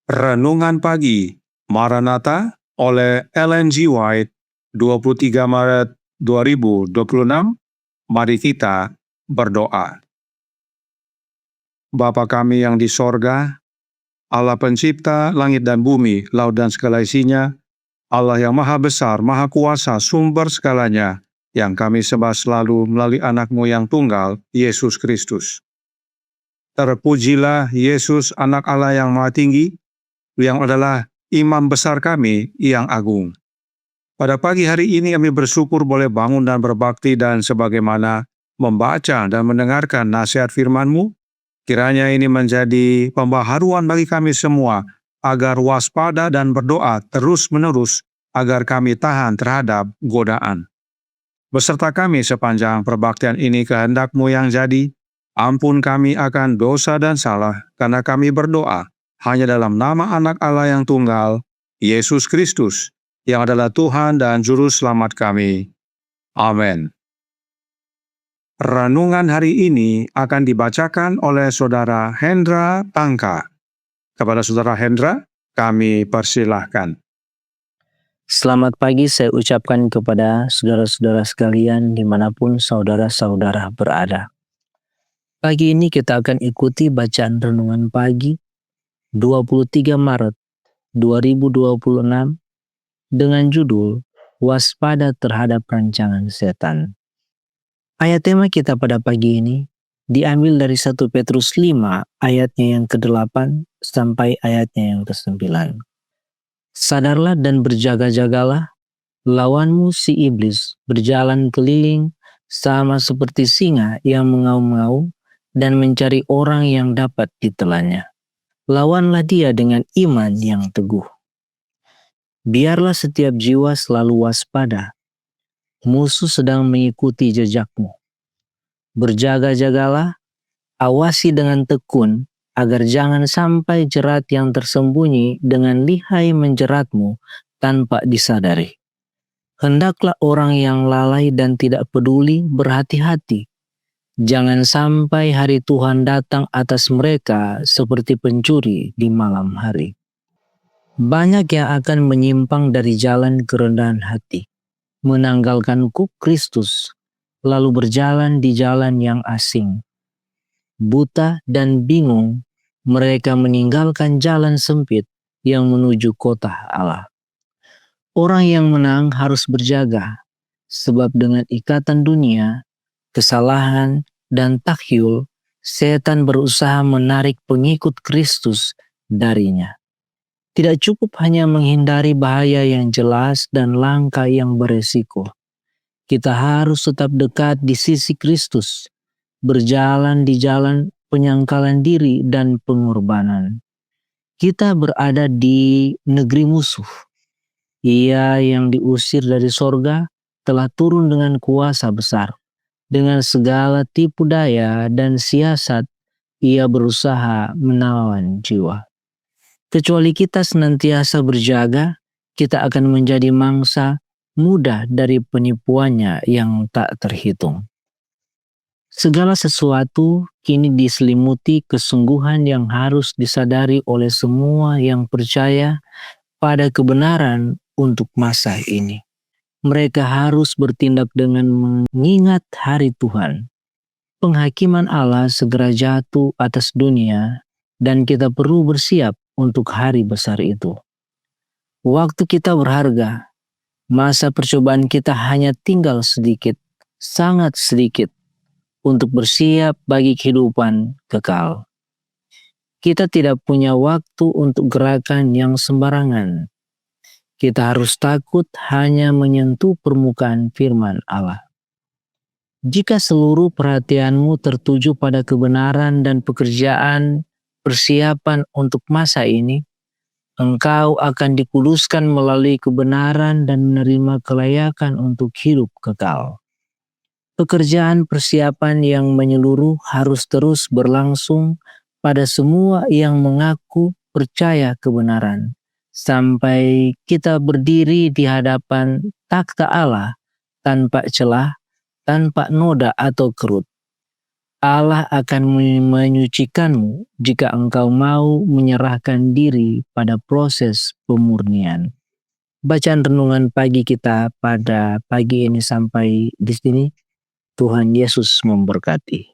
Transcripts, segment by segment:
Renungan Pagi Maranatha oleh Ellen G. White, 23 Maret 2026. Mari kita berdoa. Bapa kami yang di sorga, Allah pencipta langit dan bumi, laut dan segala isinya, Allah yang maha besar, maha kuasa, sumber segalanya, yang kami sembah selalu melalui anak-Mu yang tunggal, Yesus Kristus. Terpujilah Yesus, anak Allah yang maha tinggi, yang adalah imam besar kami yang agung. Pada pagi hari ini kami bersyukur boleh bangun dan berbakti dan sebagaimana membaca dan mendengarkan nasihat firman-Mu, kiranya ini menjadi pembaharuan bagi kami semua agar waspada dan berdoa terus-menerus agar kami tahan terhadap godaan. Beserta kami sepanjang perbaktian ini kehendak-Mu yang jadi, ampun kami akan dosa dan salah karena kami berdoa hanya dalam nama anak Allah yang tunggal, Yesus Kristus, yang adalah Tuhan dan Juru Selamat kami. Amin. Renungan hari ini akan dibacakan oleh Saudara Hendra Tangka. Kepada Saudara Hendra, kami persilahkan. Selamat pagi saya ucapkan kepada saudara-saudara sekalian dimanapun saudara-saudara berada. Pagi ini kita akan ikuti bacaan renungan pagi 23 Maret 2026 dengan judul Waspada Terhadap Rancangan Setan. Ayat tema kita pada pagi ini diambil dari 1 Petrus 5 ayatnya yang ke-8 sampai ayatnya yang ke-9. Sadarlah dan berjaga-jagalah, lawanmu si iblis berjalan keliling sama seperti singa yang mengaum-ngaum dan mencari orang yang dapat ditelannya. Lawanlah dia dengan iman yang teguh. Biarlah setiap jiwa selalu waspada. Musuh sedang mengikuti jejakmu. Berjaga-jagalah, awasi dengan tekun, agar jangan sampai jerat yang tersembunyi dengan lihai menjeratmu tanpa disadari. Hendaklah orang yang lalai dan tidak peduli berhati-hati. Jangan sampai hari Tuhan datang atas mereka seperti pencuri di malam hari. Banyak yang akan menyimpang dari jalan kerendahan hati, menanggalkan kuk Kristus, lalu berjalan di jalan yang asing. Buta dan bingung, mereka meninggalkan jalan sempit yang menuju kota Allah. Orang yang menang harus berjaga, sebab dengan ikatan dunia, kesalahan, dan takyul, setan berusaha menarik pengikut Kristus darinya. Tidak cukup hanya menghindari bahaya yang jelas dan langkah yang beresiko. Kita harus tetap dekat di sisi Kristus, berjalan di jalan penyangkalan diri dan pengorbanan. Kita berada di negeri musuh. Ia yang diusir dari sorga telah turun dengan kuasa besar. Dengan segala tipu daya dan siasat, ia berusaha menawan jiwa. Kecuali kita senantiasa berjaga, kita akan menjadi mangsa mudah dari penipuannya yang tak terhitung. Segala sesuatu kini diselimuti kesungguhan yang harus disadari oleh semua yang percaya pada kebenaran untuk masa ini. Mereka harus bertindak dengan mengingat hari Tuhan. Penghakiman Allah segera jatuh atas dunia dan kita perlu bersiap untuk hari besar itu. Waktu kita berharga, masa percobaan kita hanya tinggal sedikit, sangat sedikit, untuk bersiap bagi kehidupan kekal. Kita tidak punya waktu untuk gerakan yang sembarangan. Kita harus takut hanya menyentuh permukaan firman Allah. Jika seluruh perhatianmu tertuju pada kebenaran dan pekerjaan persiapan untuk masa ini, engkau akan dikuduskan melalui kebenaran dan menerima kelayakan untuk hidup kekal. Pekerjaan persiapan yang menyeluruh harus terus berlangsung pada semua yang mengaku percaya kebenaran, sampai kita berdiri di hadapan takhta Allah tanpa celah, tanpa noda atau kerut. Allah akan menyucikanmu jika engkau mau menyerahkan diri pada proses pemurnian. Bacaan renungan pagi kita pada pagi ini sampai di sini. Tuhan Yesus memberkati.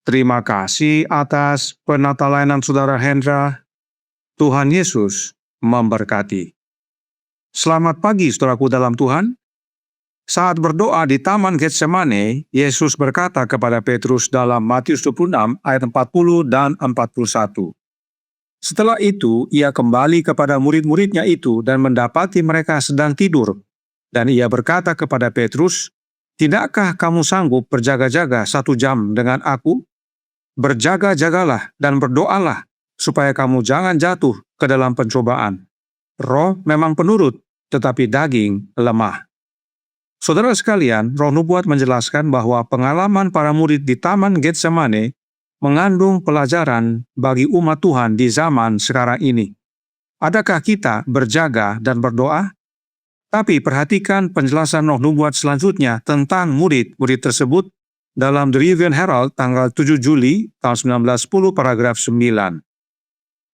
Terima kasih atas penata-layanan Saudara Hendra. Tuhan Yesus memberkati. Selamat pagi saudaraku dalam Tuhan. Saat berdoa di Taman Getsemane, Yesus berkata kepada Petrus dalam Matius 26 ayat 40 dan 41. Setelah itu, ia kembali kepada murid-muridnya itu dan mendapati mereka sedang tidur. Dan ia berkata kepada Petrus, "Tidakkah kamu sanggup berjaga-jaga 1 jam dengan aku? Berjaga-jagalah dan berdoalah, supaya kamu jangan jatuh ke dalam pencobaan. Roh memang penurut, tetapi daging lemah." Saudara sekalian, Roh Nubuat menjelaskan bahwa pengalaman para murid di Taman Getsemane mengandung pelajaran bagi umat Tuhan di zaman sekarang ini. Adakah kita berjaga dan berdoa? Tapi perhatikan penjelasan Roh Nubuat selanjutnya tentang murid-murid tersebut dalam The Review and Herald tanggal 7 Juli tahun 1910 paragraf 9.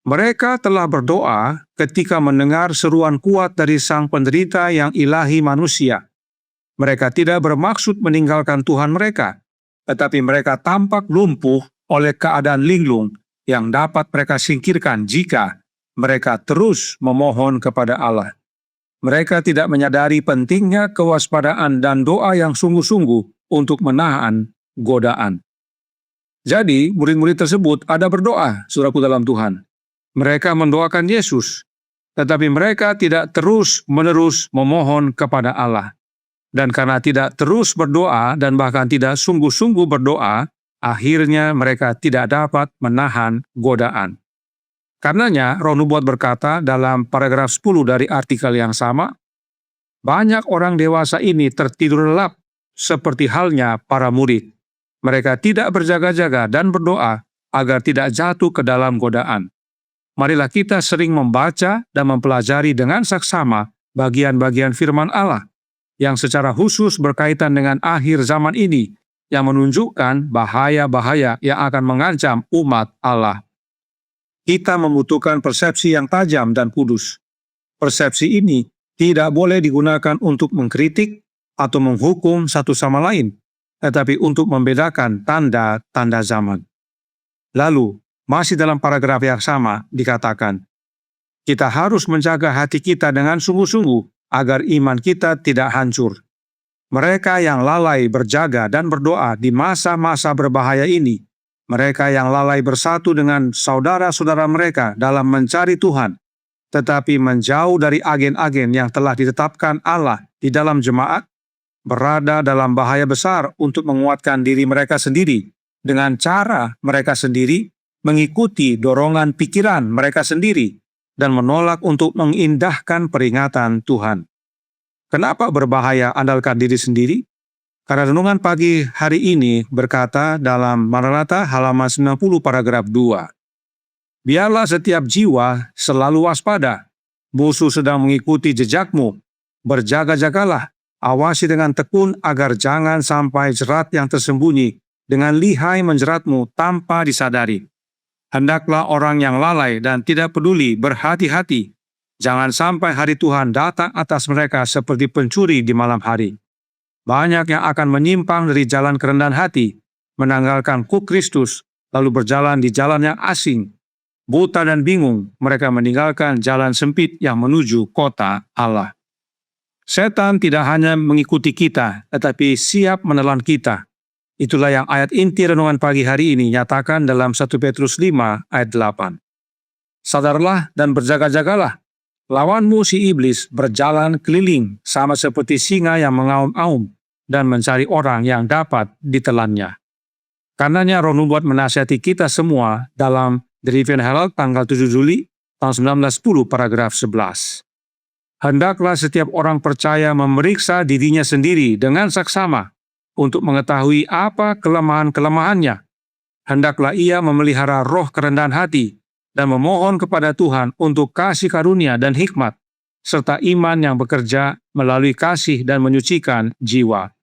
Mereka telah berdoa ketika mendengar seruan kuat dari Sang Penderita yang ilahi manusia. Mereka tidak bermaksud meninggalkan Tuhan mereka, tetapi mereka tampak lumpuh oleh keadaan linglung yang dapat mereka singkirkan jika mereka terus memohon kepada Allah. Mereka tidak menyadari pentingnya kewaspadaan dan doa yang sungguh-sungguh untuk menahan godaan. Jadi, murid-murid tersebut ada berdoa, saudaraku dalam Tuhan. Mereka mendoakan Yesus, tetapi mereka tidak terus-menerus memohon kepada Allah. Dan karena tidak terus berdoa dan bahkan tidak sungguh-sungguh berdoa, akhirnya mereka tidak dapat menahan godaan. Karenanya, Roh Nubuat berkata dalam paragraf 10 dari artikel yang sama, banyak orang dewasa ini tertidur lelap seperti halnya para murid. Mereka tidak berjaga-jaga dan berdoa agar tidak jatuh ke dalam godaan. Marilah kita sering membaca dan mempelajari dengan saksama bagian-bagian firman Allah yang secara khusus berkaitan dengan akhir zaman ini, yang menunjukkan bahaya-bahaya yang akan mengancam umat Allah. Kita membutuhkan persepsi yang tajam dan kudus. Persepsi ini tidak boleh digunakan untuk mengkritik atau menghukum satu sama lain, tetapi untuk membedakan tanda-tanda zaman. Lalu, masih dalam paragraf yang sama dikatakan, kita harus menjaga hati kita dengan sungguh-sungguh agar iman kita tidak hancur. Mereka yang lalai berjaga dan berdoa di masa-masa berbahaya ini, mereka yang lalai bersatu dengan saudara-saudara mereka dalam mencari Tuhan, tetapi menjauh dari agen-agen yang telah ditetapkan Allah di dalam jemaat, berada dalam bahaya besar untuk menguatkan diri mereka sendiri dengan cara mereka sendiri mengikuti dorongan pikiran mereka sendiri dan menolak untuk mengindahkan peringatan Tuhan. Kenapa berbahaya andalkan diri sendiri? Karena renungan pagi hari ini berkata dalam Maranatha halaman 90 paragraf 2. Biarlah setiap jiwa selalu waspada. Musuh sedang mengikuti jejakmu. Berjaga-jagalah, awasi dengan tekun agar jangan sampai jerat yang tersembunyi dengan lihai menjeratmu tanpa disadari. Hendaklah orang yang lalai dan tidak peduli berhati-hati. Jangan sampai hari Tuhan datang atas mereka seperti pencuri di malam hari. Banyak yang akan menyimpang dari jalan kerendahan hati, menanggalkan kuk Kristus, lalu berjalan di jalan yang asing. Buta dan bingung, mereka meninggalkan jalan sempit yang menuju kota Allah. Setan tidak hanya mengikuti kita, tetapi siap menelan kita. Itulah yang ayat inti renungan pagi hari ini nyatakan dalam 1 Petrus 5 ayat 8. Sadarlah dan berjaga-jagalah. Lawanmu si iblis berjalan keliling sama seperti singa yang mengaum-aum dan mencari orang yang dapat ditelannya. Karenanya Roh Nubuat menasihati kita semua dalam The Review and Herald tanggal 7 Juli tahun 1910 paragraf 11. Hendaklah setiap orang percaya memeriksa dirinya sendiri dengan saksama untuk mengetahui apa kelemahan-kelemahannya. Hendaklah ia memelihara roh kerendahan hati dan memohon kepada Tuhan untuk kasih karunia dan hikmat, serta iman yang bekerja melalui kasih dan menyucikan jiwa.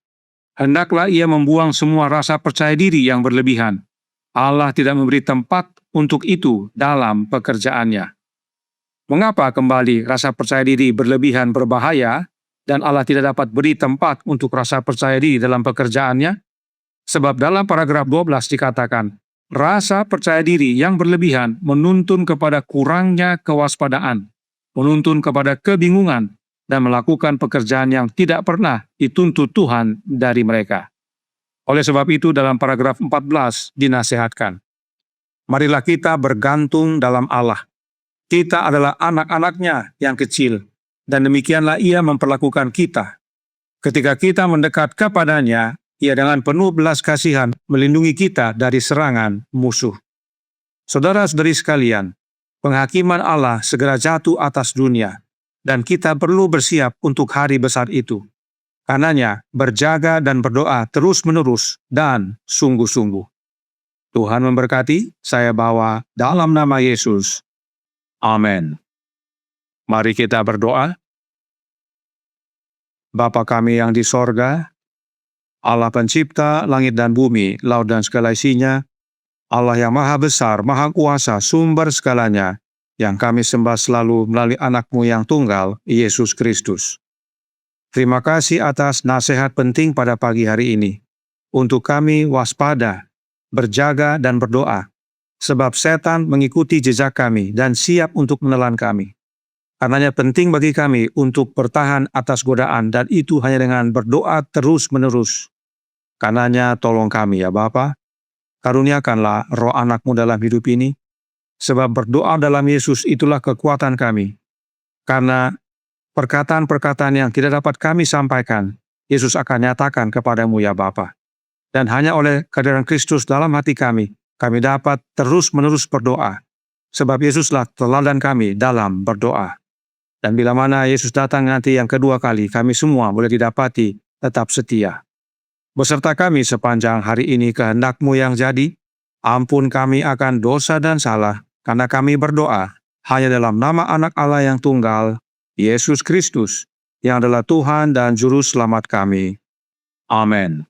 Hendaklah ia membuang semua rasa percaya diri yang berlebihan. Allah tidak memberi tempat untuk itu dalam pekerjaannya. Mengapa kembali rasa percaya diri berlebihan berbahaya dan Allah tidak dapat beri tempat untuk rasa percaya diri dalam pekerjaannya? Sebab dalam paragraf 12 dikatakan, rasa percaya diri yang berlebihan menuntun kepada kurangnya kewaspadaan, menuntun kepada kebingungan, dan melakukan pekerjaan yang tidak pernah dituntut Tuhan dari mereka. Oleh sebab itu dalam paragraf 14 dinasihatkan, marilah kita bergantung dalam Allah. Kita adalah anak-anaknya yang kecil, dan demikianlah ia memperlakukan kita. Ketika kita mendekat kepadanya, ia dengan penuh belas kasihan melindungi kita dari serangan musuh. Saudara-saudari sekalian, penghakiman Allah segera jatuh atas dunia, dan kita perlu bersiap untuk hari besar itu. Karenanya, berjaga dan berdoa terus-menerus dan sungguh-sungguh. Tuhan memberkati, saya bawa dalam nama Yesus. Amin. Mari kita berdoa. Bapa kami yang di sorga, Allah pencipta langit dan bumi, laut dan segala isinya, Allah yang maha besar, maha kuasa, sumber segalanya, yang kami sembah selalu melalui anak-Mu yang tunggal, Yesus Kristus. Terima kasih atas nasihat penting pada pagi hari ini, untuk kami waspada, berjaga dan berdoa, sebab setan mengikuti jejak kami dan siap untuk menelan kami. Karenanya penting bagi kami untuk bertahan atas godaan, dan itu hanya dengan berdoa terus-menerus. Karenanya tolong kami ya Bapa, karuniakanlah roh anak-Mu dalam hidup ini, sebab berdoa dalam Yesus itulah kekuatan kami. Karena perkataan-perkataan yang tidak dapat kami sampaikan, Yesus akan nyatakan kepadamu ya Bapa. Dan hanya oleh kehadiran Kristus dalam hati kami dapat terus-menerus berdoa. Sebab Yesuslah teladan kami dalam berdoa. Dan bila mana Yesus datang nanti yang kedua kali, kami semua boleh didapati tetap setia. Beserta kami sepanjang hari ini kehendak-Mu yang jadi, ampun kami akan dosa dan salah, karena kami berdoa hanya dalam nama Anak Allah yang tunggal, Yesus Kristus, yang adalah Tuhan dan Juru Selamat kami. Amin.